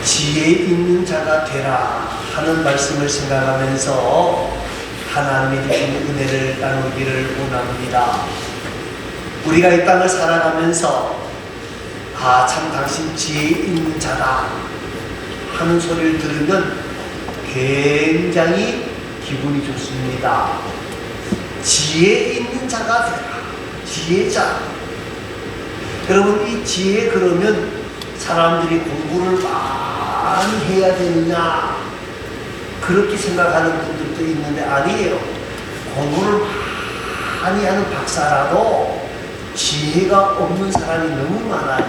지혜 있는 자가 되라 하는 말씀을 생각하면서 하나님이 주신 은혜를 나누기를 원합니다. 우리가 이 땅을 살아가면서 참 당신 지혜 있는 자다 하는 소리를 들으면 굉장히 기분이 좋습니다. 지혜 있는 자가 되라. 지혜자. 여러분, 이 지혜 그러면 사람들이 공부를 많이 해야 되느냐 그렇게 생각하는 분들도 있는데 아니에요. 공부를 많이 하는 박사라도 지혜가 없는 사람이 너무 많아요.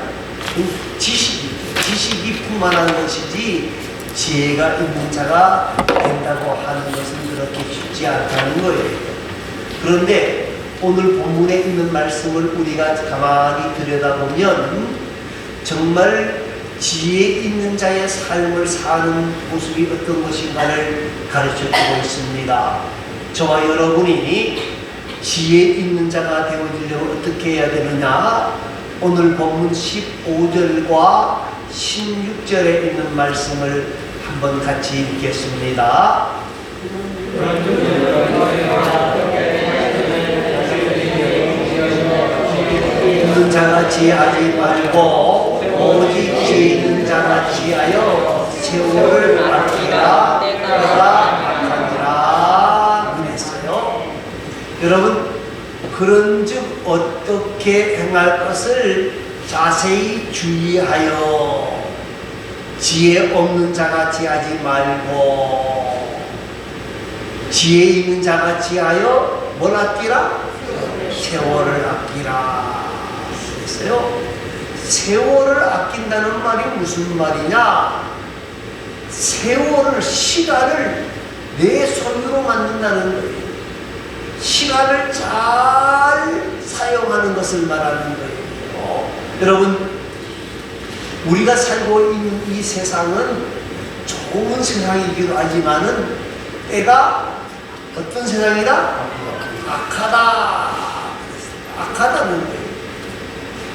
지식이 풍만한 것이지 지혜가 있는 자가 된다고 하는 것은 그렇게 쉽지 않다는 거예요. 그런데 오늘 본문에 있는 말씀을 우리가 가만히 들여다보면 정말 지혜 있는 자의 삶을 사는 모습이 어떤 것인가를 가르쳐주고 있습니다. 저와 여러분이 지혜 있는 자가 되어지려면 어떻게 해야 되느냐? 오늘 본문 15절과 16절에 있는 말씀을 한번 같이 읽겠습니다. 있는 자같이 하지 말고 오직 지혜 있는 자같이 하여 세월을 아끼라 내가 악하니라 그랬어요. 여러분, 그런즉 어떻게 행할 것을 자세히 주의하여 지혜 없는 자같이 하지 말고 지혜 있는 자같이 하여 뭘 아끼라? 세월을 아끼라 그랬어요. 세월을 아낀다는 말이 무슨 말이냐? 세월을, 시간을 내 손으로 만든다는 거예요. 시간을 잘 사용하는 것을 말하는 거예요. 여러분, 우리가 살고 있는 이 세상은 좋은 세상이기도 하지만은 때가 어떤 세상이다? 악하다는 거예요.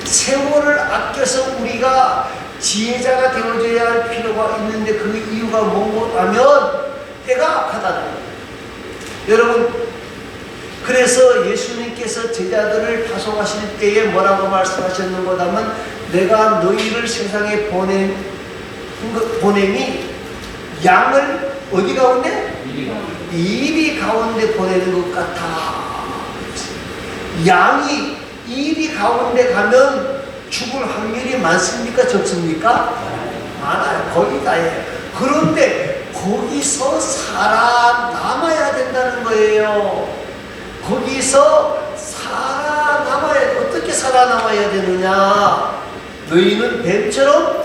세월을 아껴서 우리가 지혜자가 되어져야 할 필요가 있는데 그 이유가 뭔가 하면 때가 악하다는 거예요. 여러분, 그래서 예수님께서 제자들을 파송하실 때에 뭐라고 말씀하셨는가 하면 내가 너희를 세상에 보냄이 양을 어디 가운데? 이리 가운데 보내는 것 같아. 양이 이리 가운데 가면 죽을 확률이 많습니까? 적습니까? 많아요. 거의 다예요. 그런데 거기서 살아남아야 된다는 거예요. 거기서 살아남아야, 어떻게 살아남아야 되느냐? 너희는 뱀처럼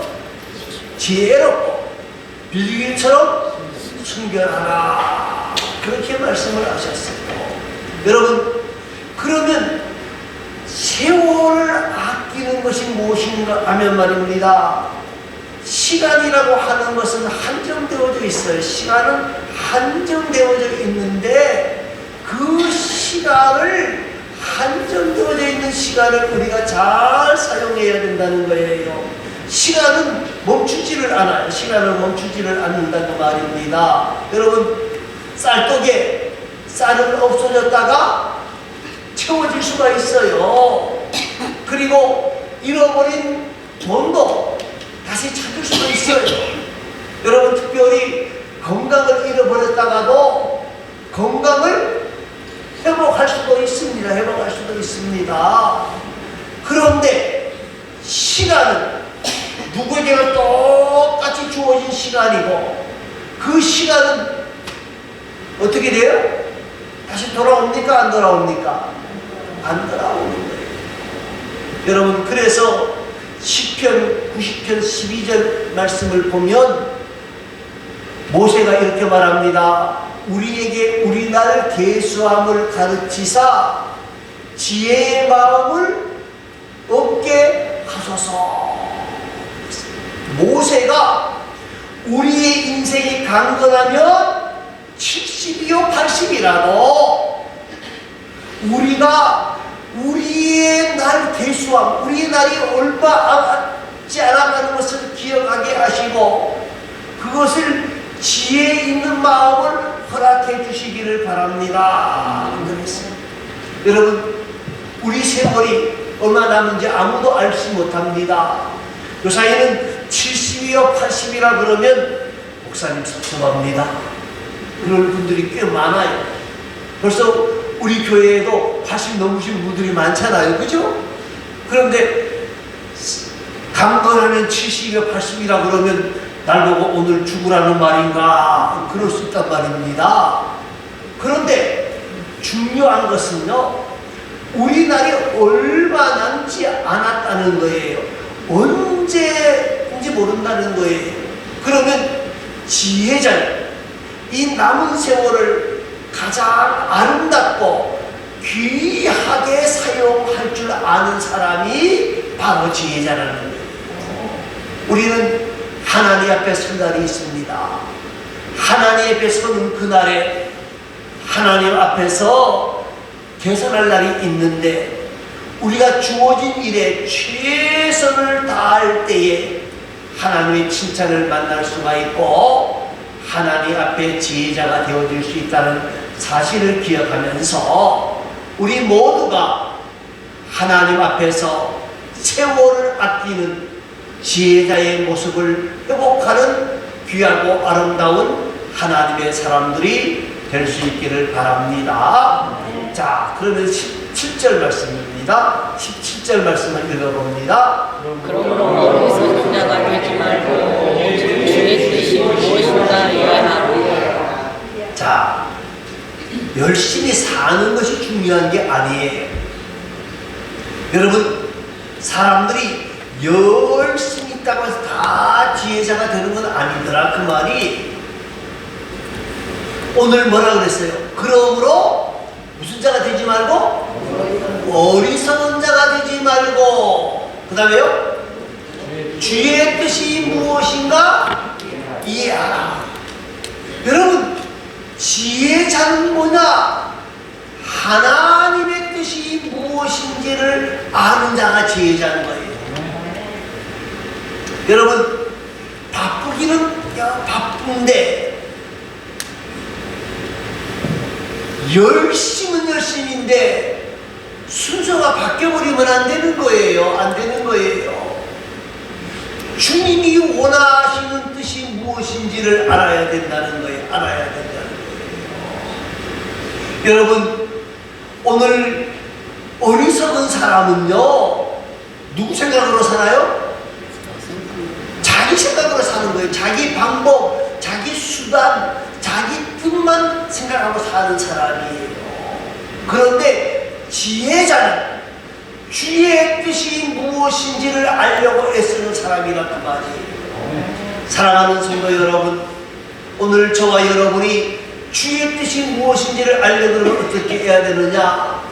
지혜롭고 비둘기처럼 순결하라. 그렇게 말씀을 하셨어요. 여러분, 그러면 세월을 아끼는 것이 무엇인가 하면 말입니다. 시간이라고 하는 것은 한정되어져 있어요. 시간은 한정되어져 있는데 그 시간을, 한정되어져 있는 시간을 우리가 잘 사용해야 된다는 거예요. 시간은 멈추지를 않아요. 시간을 멈추지를 않는다는 말입니다. 여러분, 쌀떡에 쌀은 없어졌다가 채워질 수가 있어요. 그리고 잃어버린 돈도 다시 찾을 수가 있어요. 여러분, 특별히 건강을 잃어버렸다가도 건강을 회복할 수도 있습니다. 회복할 수도 있습니다. 그런데 시간은 누구에게나 똑같이 주어진 시간이고 그 시간은 어떻게 돼요? 다시 돌아옵니까? 안 돌아옵니까? 안 돌아오는 거예요. 여러분, 그래서 시편 90편 12절 말씀을 보면 모세가 이렇게 말합니다. 우리에게 우리날 계수함을 가르치사 지혜의 마음을 얻게 하소서. 모세가 우리의 인생이 강건하면 70이요 80이라도 우리가 우리의 날 계수함, 우리의 날이 얼마 남지 않아가는 것을 기억하게 하시고 그것을 지혜 있는 마음을 허락해 주시기를 바랍니다. 그랬어요. 여러분, 우리 세월이 얼마 남은지 아무도 알지 못합니다. 요사이는 70이요 80이라 그러면 목사님 섭섭합니다. 그런 분들이 꽤 많아요. 벌써 우리 교회에도 80 넘으신 분들이 많잖아요. 그죠? 그런데 강건하면 70이요 80이라 그러면 날 보고 오늘 죽으라는 말인가? 그럴 수 있단 말입니다. 그런데 중요한 것은요, 우리 날이 얼마 남지 않았다는 거예요. 언제인지 모른다는 거예요. 그러면 지혜자는 이 남은 세월을 가장 아름답고 귀하게 사용할 줄 아는 사람이 바로 지혜자라는 거예요. 우리는 하나님 앞에 설 날이 있습니다. 하나님 앞에 서는 그날에 하나님 앞에서 계산할 날이 있는데, 우리가 주어진 일에 최선을 다할 때에 하나님의 칭찬을 만날 수가 있고 하나님 앞에 지혜자가 되어줄 수 있다는 사실을 기억하면서 우리 모두가 하나님 앞에서 세월을 아끼는 지혜자의 모습을 회복하는 귀하고 아름다운 하나님의 사람들이 될 수 있기를 바랍니다. 자, 그러면 17절 말씀입니다. 17절 말씀을 읽어봅니다. 그러므로 어리석은 자가 되지 말고 주의 뜻이 무엇인가 이해하라. 자, 열심히 사는 것이 중요한 게 아니에요. 여러분, 사람들이 열심히 있다고 해서 다 지혜자가 되는 건 아니더라. 그 말이 오늘 뭐라 그랬어요? 그러므로 무슨 자가 되지 말고 어리석은 자가 되지 말고, 그 다음에요, 주의 뜻이 무엇인가 이해하라. 여러분, 지혜자는 뭐냐? 하나님의 뜻이 무엇인지를 아는 자가 지혜자인 거예요. 여러분, 바쁘기는 바쁜데 열심은 열심인데 순서가 바뀌어버리면 안 되는 거예요. 안 되는 거예요. 주님이 원하시는 뜻이 무엇인지를 알아야 된다는 거예요. 알아야 된다는 거예요. 여러분, 오늘 어리석은 사람은요, 누구 생각으로 살아요? 자기 생각으로 사는 거예요. 자기 방법, 자기 수단, 자기 뜻만 생각하고 사는 사람이에요. 그런데 지혜자는 주의 뜻이 무엇인지를 알려고 애쓰는 사람이란 말이에요. 사랑하는 성도 여러분, 오늘 저와 여러분이 주의 뜻이 무엇인지를 알려면 어떻게 해야 되느냐?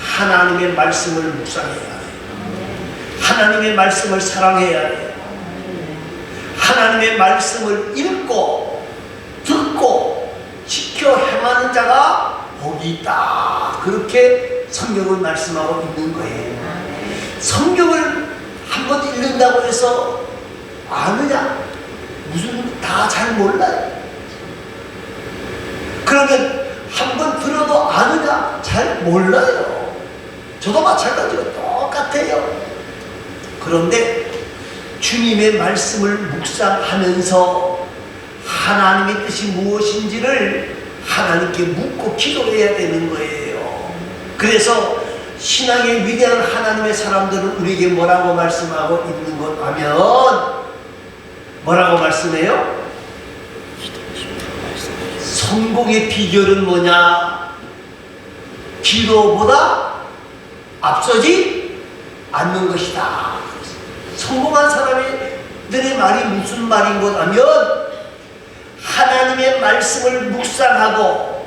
하나님의 말씀을 묵상해야 해요. 하나님의 말씀을 사랑해야 해요. 하나님의 말씀을 읽고 듣고 지켜 행하는 자가 복이 있다. 그렇게 성경을 말씀하고 있는 거예요. 성경을 한번 읽는다고 해서 아느냐? 무슨 다 잘 몰라요. 그러면 한번 들어도 아느냐? 잘 몰라요. 저도 마찬가지로 똑같아요. 그런데 주님의 말씀을 묵상하면서 하나님의 뜻이 무엇인지를 하나님께 묻고 기도해야 되는 거예요. 그래서 신앙의 위대한 하나님의 사람들은 우리에게 뭐라고 말씀하고 있는 것 하면 뭐라고 말씀해요? 성공의 비결은 뭐냐? 기도보다 앞서지 않는 것이다. 성공한 사람들의 말이 무슨 말인 것 하면 하나님의 말씀을 묵상하고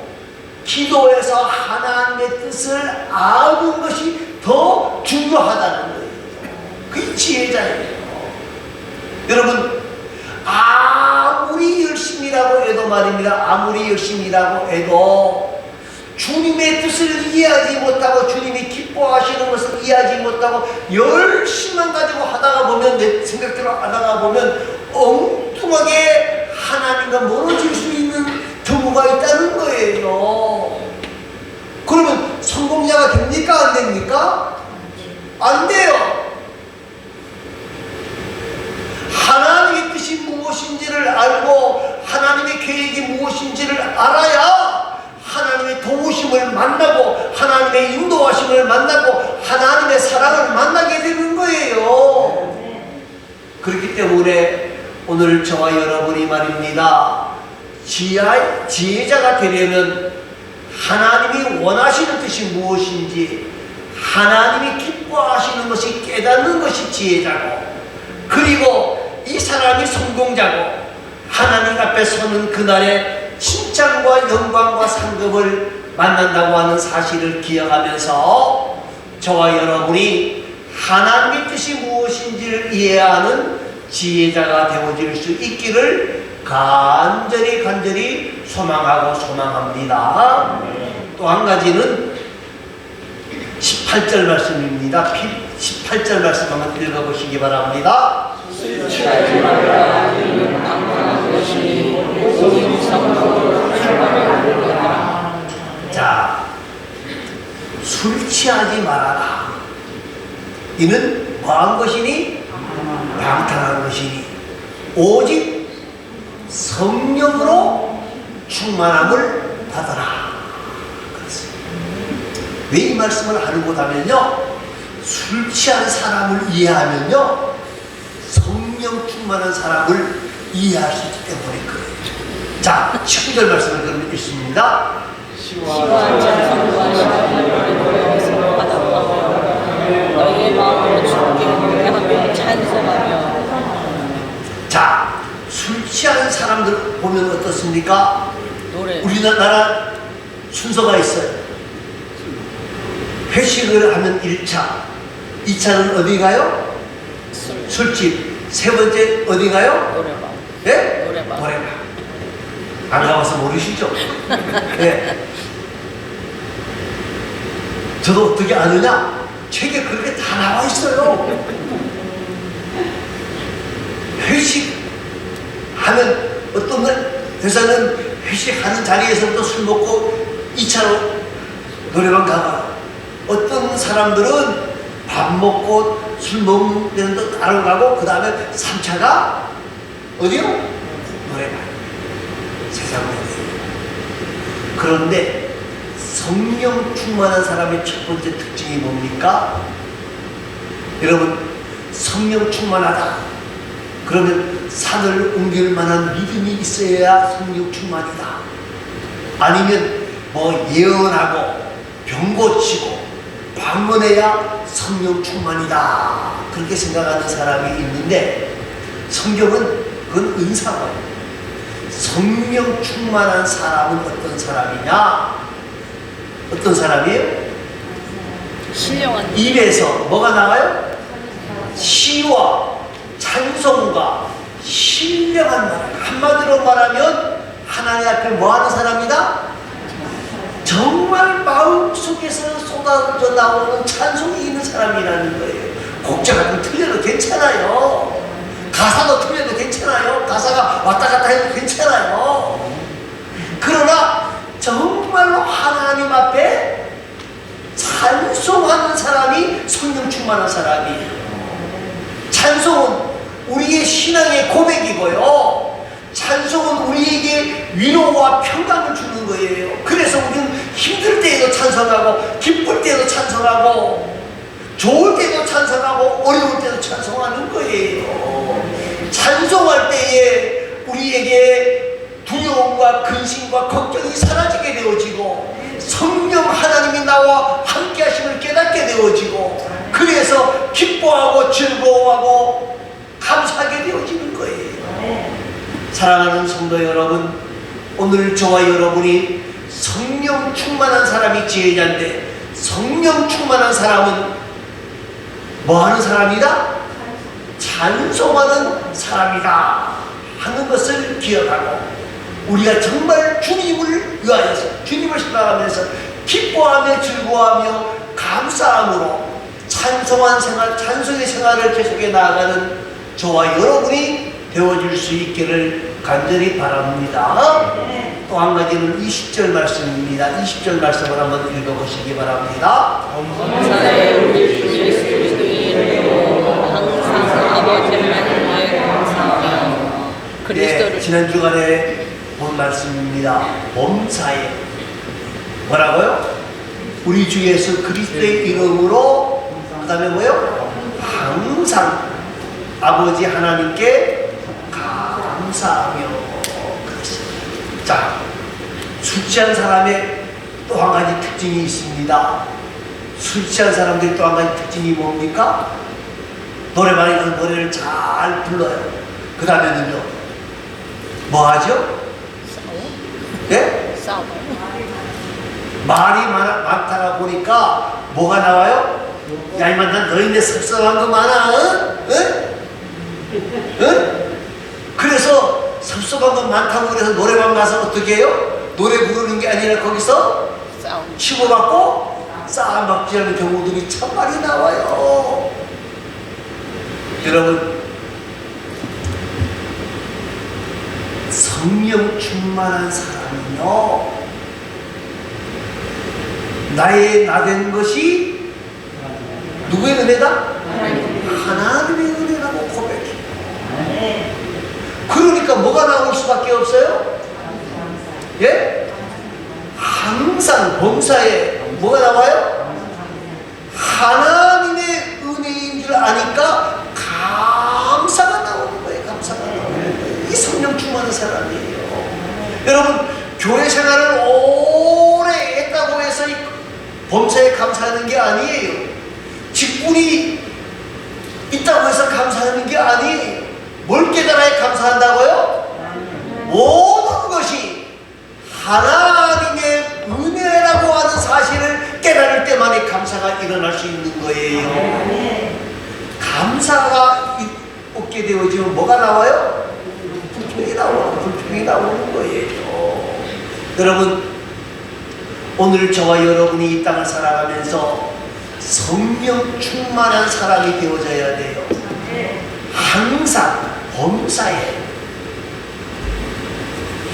기도해서 하나님의 뜻을 아는 것이 더 중요하다는 거예요. 그게 지혜자예요. 여러분, 아무리 열심히라고 해도 말입니다. 아무리 열심히라고 해도 주님의 뜻을 이해하지 못하고 주님이 기뻐하시는 것을 이해하지 못하고 열심만 가지고 하다가 보면, 내 생각대로 하다가 보면 엉뚱하게 계획이 무엇인지를 알아야 하나님의 도우심을 만나고 하나님의 인도하심을 만나고 하나님의 사랑을 만나게 되는 거예요. 그렇기 때문에 오늘 저와 여러분이 말입니다. 지혜자가 되려면 하나님이 원하시는 뜻이 무엇인지 하나님이 기뻐하시는 것이 깨닫는 것이 지혜자고, 그리고 이 사람이 성공자고 하나님 앞에 서는 그날에 칭찬과 영광과 상급을 만난다고 하는 사실을 기억하면서 저와 여러분이 하나님의 뜻이 무엇인지를 이해하는 지혜자가 되어질 수 있기를 간절히 소망하고 소망합니다. 또 한 가지는 18절 말씀입니다. 18절 말씀 한번 읽어보시기 바랍니다. 술 취하지 말라. 이는 강건한 것이 오직 성령으로 충만하라. 자, 술 취하지 말아라. 이는 뭐한 것이니? 방탕한 것이니 오직 성령으로 충만함을 받아라. 왜 이 말씀을 하는 거다면요, 술 취한 사람을 이해하면요 성령 충만한 사람을 이해할 수 있기 때문에 그래요. 자, 19절 말씀을 그러면 읽습니다. 시와 찬송과 시간을 노래하며 받아보며 너희의 마음으로 주께 노래하며 찬송하며. 자, 술 취한 사람들 보면 어떻습니까? 노래. 우리나라 순서가 있어요. 회식을 하면 1차, 2차는 어디 가요? 술집. 세 번째 어디 가요? 노래방. 예? 노래방. 안 가봐서 모르시죠? 예. 저도 어떻게 아느냐? 책에 그렇게 다 나와 있어요. 회식하면 어떤 회사는 회식하는 자리에서부터 술 먹고 2차로 노래방 가봐. 어떤 사람들은 밥 먹고 술 먹는 데도 따로 가고 그 다음에 3차가 어디요? 노래방. 세상에. 그런데 성령 충만한 사람의 첫 번째 특징이 뭡니까? 여러분, 성령 충만하다 그러면 산을 옮길 만한 믿음이 있어야 성령 충만이다. 아니면 뭐 예언하고 병 고치고 방언해야 성령 충만이다, 그렇게 생각하는 사람이 있는데 성경은 그건 은사거예요. 성령 충만한 사람은 어떤 사람이냐? 어떤 사람이에요? 신령한 입에서 뭐가 나와요? 시와 찬송과 신령한 말. 한마디로 말하면 하나님 앞에 뭐하는 사람이다? 정말 마음속에서 쏟아져 나오는 찬송이 있는 사람이라는 거예요. 곡자가 좀 틀려도 괜찮아요. 가사도 틀려도 괜찮아요. 가사가 왔다 갔다 해도 괜찮아요. 그러나 정말로 하나님 앞에 찬송하는 사람이 성령 충만한 사람이에요. 찬송은 우리의 신앙의 고백이고요, 찬송은 우리에게 위로와 평강을 주는 거예요. 그래서 우리는 힘들 때에도 찬송하고 기쁠 때도 찬송하고 좋을 때도 찬송하고 어려울 때도 찬송하는 거예요. 찬송할 때에 우리에게 두려움과 근심과 걱정이 사라지게 되어지고 성령 하나님이 나와 함께 하심을 깨닫게 되어지고 그래서 기뻐하고 즐거워하고 감사하게 되어지는 거예요. 사랑하는 성도 여러분, 오늘 저와 여러분이 성령 충만한 사람이 지혜자인데 성령 충만한 사람은 뭐하는 사람이다? 찬송하는 사람이다 하는 것을 기억하고 우리가 정말 주님을 위하여서 주님을 생각하면서 기뻐하며 즐거워하며 감사함으로 찬송한 생활, 찬송의 생활을 계속해 나아가는 저와 여러분이 되어질 수 있기를 간절히 바랍니다. 또 한 가지는 20절 말씀입니다. 20절 말씀을 한번 읽어보시기 바랍니다. 감사해 우리 주 예수 그리스도의 이름으로 항상 아버지 하나님께 감사하며 그리스도를 지난 주간에 본 말씀입니다. 범사에 뭐라고요? 우리 주 예수 그리스도의 이름으로 그 다음에 뭐요? 항상 아버지 하나님께 감사하며 그렇습니다. 자, 술 취한 사람의 또 한 가지 특징이 있습니다. 술 취한 사람들이 또 한 가지 특징이 뭡니까? 노래방에 가서 노래를 잘 불러요. 그 다음에는요, 뭐 하죠? 예? 싸워. 말이 많다가 보니까 뭐가 나와요? 야, 이만 난 너희네 섭섭한 거 많아, 응? 응? 응? 그래서 섭섭한 거 많다고 그래서 노래방 가서 어떻게 해요? 노래 부르는 게 아니라 거기서 싸워. 치고받고 싸움박지 하는 경우들이 참 많이 나와요. 여러분, 성령 충만한 사람은요, 나의 나된 것이 누구의 은혜다? 하나님의 은혜라고 고백해요. 그러니까 뭐가 나올 수밖에 없어요? 예? 항상 범사에 뭐가 나와요? 하나님의 은혜인 줄 아니까 감사가 나오는 거예요. 감사가 나오는 거예요. 이 성령 충만한 사람이에요. 여러분, 교회 생활을 오래 했다고 해서 이 범사에 감사하는 게 아니에요. 직분이 있다고 해서 감사하는 게 아니에요. 뭘 깨달아야 감사한다고요? 모든 것이 하나님의 은혜라고 하는 사실을 깨달을 때만이 감사가 일어날 수 있는 거예요. 감사가 없게 되어지면 뭐가 나와요? 불평이 나오는 거예요. 여러분, 오늘 저와 여러분이 이 땅을 살아가면서 성령 충만한 사람이 되어져야 돼요. 항상 범사에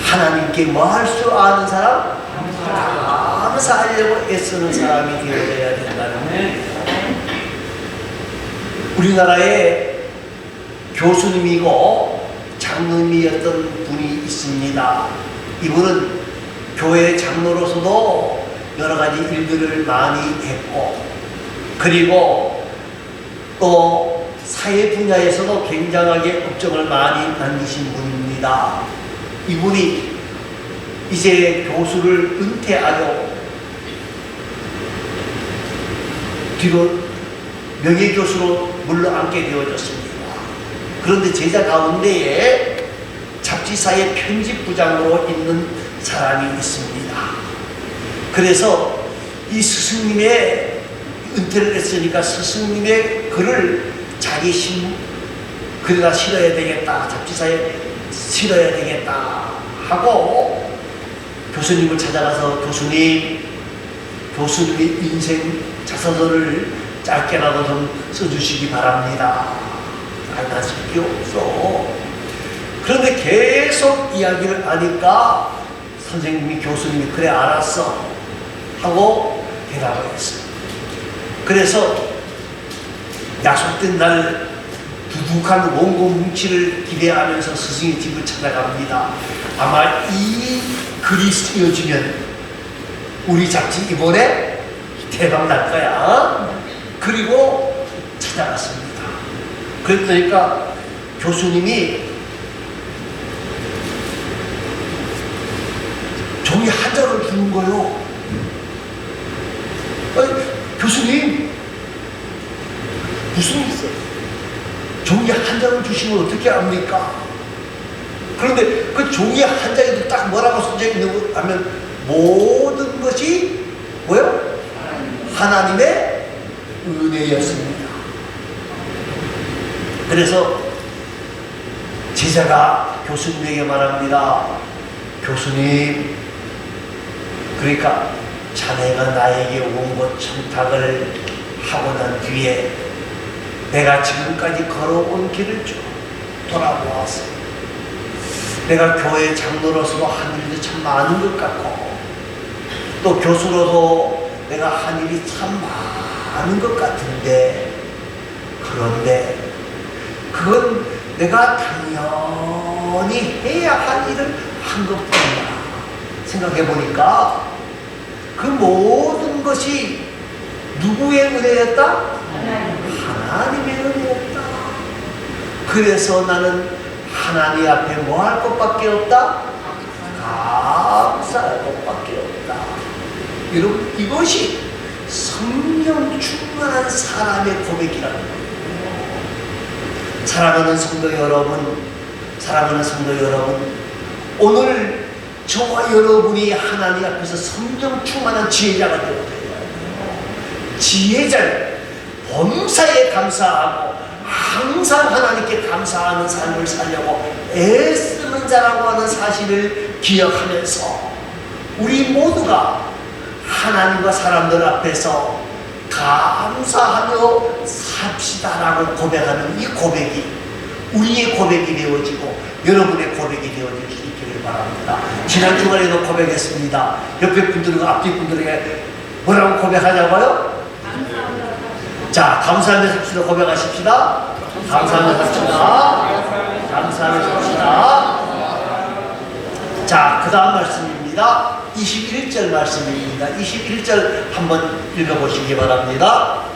하나님께 뭐 할 줄 아는 사람? 감사하려고 애쓰는 사람이 되어져야 된다는 거예요. 우리나라에 교수님이고 장로님이었던 분이 있습니다. 이분은 교회 장로로서도 여러 가지 일들을 많이 했고, 그리고 또 사회 분야에서도 굉장하게 업적을 많이 남기신 분입니다. 이분이 이제 교수를 은퇴하여 뒤로 명예교수로 물러앉게 되어졌습니다. 그런데 제자 가운데에 잡지사의 편집부장으로 있는 사람이 있습니다. 그래서 이 스승님의 은퇴를 했으니까 스승님의 글을 자기 글에다 실어야 되겠다, 잡지사에 실어야 되겠다 하고 교수님을 찾아가서 교수님의 인생 자서전을 짧게라도 좀 써주시기 바랍니다. 난 쓸 게 없어. 그런데 계속 이야기를 하니까 선생님이, 교수님이 그래 알았어 하고 대답을 했어요. 그래서 약속된 날 두둑한 원고 뭉치를 기대하면서 스승의 집을 찾아갑니다. 아마 이 글이 쓰여지면 우리 잡지 이번에 대박 날 거야. 그리고 찾아갔습니다. 그랬더니까 교수님이 종이 한 장을 주는 거예요. 아니, 교수님, 무슨 종이 한 장을 주시면 어떻게 합니까? 그런데 그 종이 한 장에도 딱 뭐라고 써져 있는 거 하면 모든 것이 뭐요? 하나님의 은혜였습니다. 그래서 제자가 교수님에게 말합니다. 교수님, 그러니까 자네가 나에게 원고 청탁을 하고 난 뒤에 내가 지금까지 걸어온 길을 쭉 돌아보았어. 내가 교회 장로로서 한 일도 참 많은 것 같고, 또 교수로도 내가 한 일이 참 많은 것 같은데, 그런데 그건 내가 당연히 해야 할 일을 한 것뿐이야. 생각해 보니까 그 모든 것이 누구의 은혜였다? 하나님의 은혜였다. 그래서 나는 하나님 앞에 뭐 할 것밖에 없다? 감사할 것밖에 없다. 여러분, 이것이 성령 충만한 사람의 고백이라는 거예요. 사랑하는 성도 여러분, 사랑하는 성도 여러분, 오늘 저와 여러분이 하나님 앞에서 성령 충만한 지혜자가 되어야 돼요. 지혜자는 범사에 감사하고 항상 하나님께 감사하는 삶을 살려고 애쓰는 자라고 하는 사실을 기억하면서 우리 모두가 하나님과 사람들 앞에서 감사하며 삽시다라고 고백하는 이 고백이 우리의 고백이 되어지고 여러분의 고백이 되어질 수 있기를 바랍니다. 지난 주간에도 고백했습니다. 옆에 분들과 앞뒤 분들에게 뭐라고 고백하자고요? 자, 감사하며 삽시다 고백하십시다. 감사하며 삽시다. 감사하며 삽시다. 자, 그 다음 말씀입니다. 21절 말씀입니다. 21절 한번 읽어보시기 바랍니다.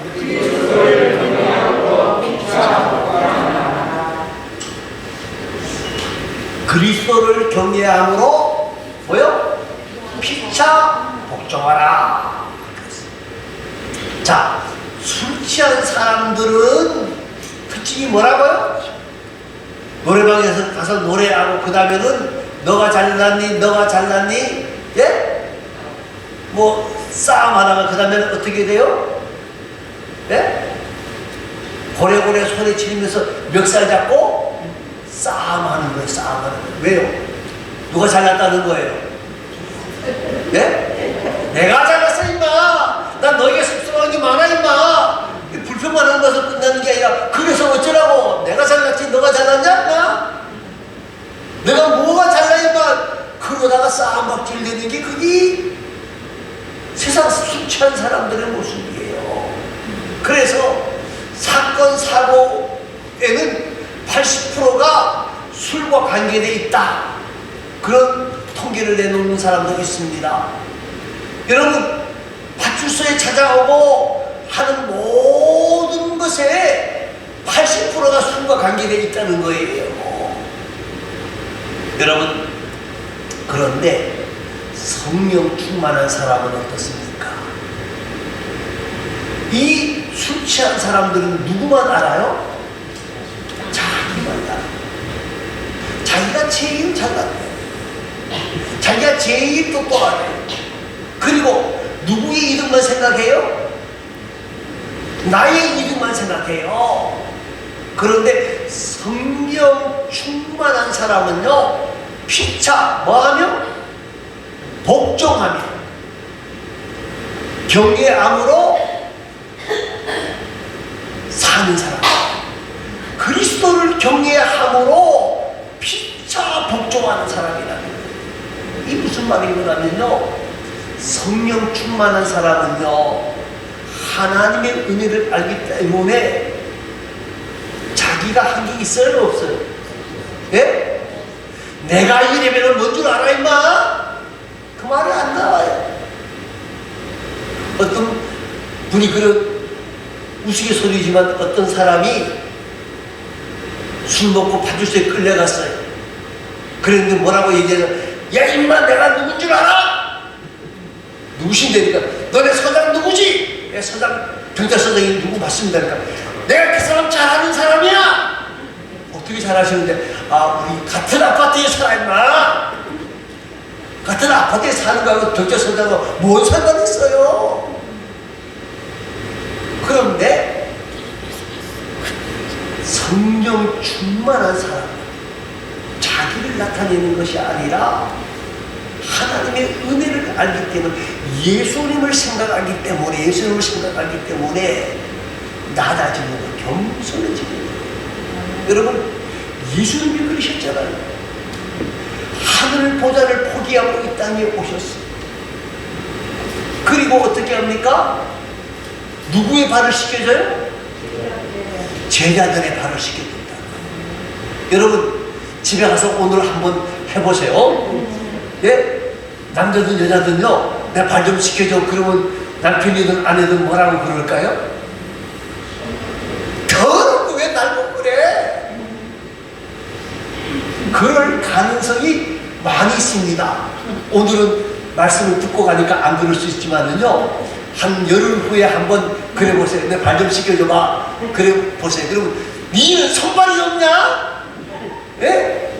그리스도를 경외함으로 뭐요? 피차 복종하라. 자, 술 취한 사람들은 특징이 뭐라고요? 노래방에서 가서 노래하고 그 다음에는 너가 잘났니? 너가 잘났니? 예? 뭐 싸움하다가 그 다음에는 어떻게 돼요? 예? 고래고래 소리 지르면서 멱살 잡고 싸움하는 거예요. 싸움하는 거예요. 왜요? 누가 잘났다는 거예요? 예? 내가 잘났어 임마. 난 너에게 씁쓸한 게 많아 임마. 불평만 하는 것에서 끝나는 게 아니라 그래서 어쩌라고? 내가 잘났지 너가 잘났냐? 나? 내가 뭐가 잘나 임마. 그러다가 싸움박질 내는 게 그게 세상 술 취한 사람들의 모습이에요. 그래서 사건 사고에는 80%가 술과 관계되어 있다. 그런 통계를 내놓는 사람도 있습니다. 여러분, 파출소에 찾아오고 하는 모든 것에 80%가 술과 관계되어 있다는 거예요. 여러분, 그런데 성령 충만한 사람은 어떻습니까? 이 술 취한 사람들은 누구만 알아요? 자기만 알아요. 자기가 제일 잘났대요. 자기가 제일 똑똑하대요. 그리고 누구의 이득만 생각해요? 나의 이득만 생각해요. 그런데 성령 충만한 사람은요, 피차 뭐하며? 복종하며 경외함으로 사는 사람. 그리스도를 경외함으로 피차 복종하는 사람이라는 거예요. 이 무슨 말이냐면요, 성령 충만한 사람은요, 하나님의 은혜를 알기 때문에 자기가 한 게 있어요, 없어요? 예? 내가 이래면 뭔 줄 알아 임마? 그 말이 안 나와요. 어떤 분이 그런 우스갯소리지만 어떤 사람이 술 먹고 파출소에 끌려갔어요. 그랬는데 뭐라고 얘기해서, 야 임마 내가 누군 줄 알아? 누구신데니까, 너네 서장 누구지? 예, 서장, 경찰서장이 누구 맞습니다. 그러니까 내가 그 사람 잘 아는 사람이야. 어떻게 잘 아시는데, 아 우리 같은 아파트에 살아 임마. 같은 아파트에 사는 거하고 경찰서장하고 뭔 상관이 있어요? 그런데 성령 충만한 사람, 자기를 나타내는 것이 아니라 하나님의 은혜를 알기 때문에, 예수님을 생각하기 때문에, 예수님을 생각하기 때문에 낮아지는 거, 겸손해지는 거. 여러분, 예수님이 그러셨잖아요. 하늘 보좌를 포기하고 이 땅에 오셨어요. 그리고 어떻게 합니까? 누구의 발을 씻겨줘요? 제자들의 발을 씻겨준다. 여러분, 집에 가서 오늘 한번 해보세요. 예? 남자든 여자든요, 내 발 좀 시켜줘. 그러면 남편이든 아내든 뭐라고 그럴까요? 더럽고 왜 날 못 그래? 그럴 가능성이 많이 있습니다. 오늘은 말씀을 듣고 가니까 안 그럴 수 있지만은요, 한 열흘 후에 한번 그래 보세요. 내 발 좀 시켜줘봐. 그래 보세요. 그러면 니는 손발이 없냐? 예?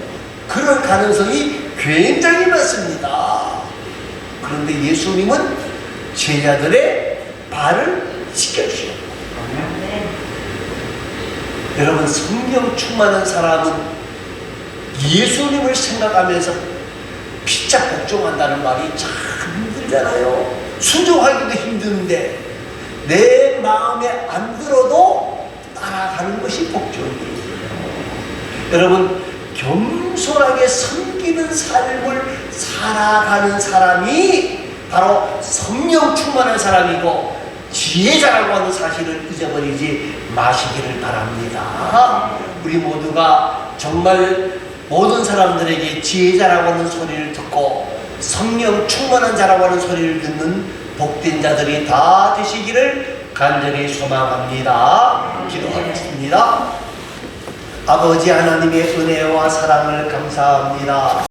그럴 가능성이 굉장히 많습니다. 그런데 예수님은 제자들의 발을 씻겨주셔요. 여러분, 성령 충만한 사람은 예수님을 생각하면서 피차 복종한다는 말이 참 힘들잖아요. 순종하기도 힘든데 내 마음에 안 들어도 따라가는 것이 복종이에요. 여러분, 겸손하게 섬기는 삶을 살아가는 사람이 바로 성령 충만한 사람이고 지혜자라고 하는 사실을 잊어버리지 마시기를 바랍니다. 우리 모두가 정말 모든 사람들에게 지혜자라고 하는 소리를 듣고 성령 충만한 자라고 하는 소리를 듣는 복된 자들이 다 되시기를 간절히 소망합니다. 기도하겠습니다. 아버지 하나님의 은혜와 사랑을 감사합니다.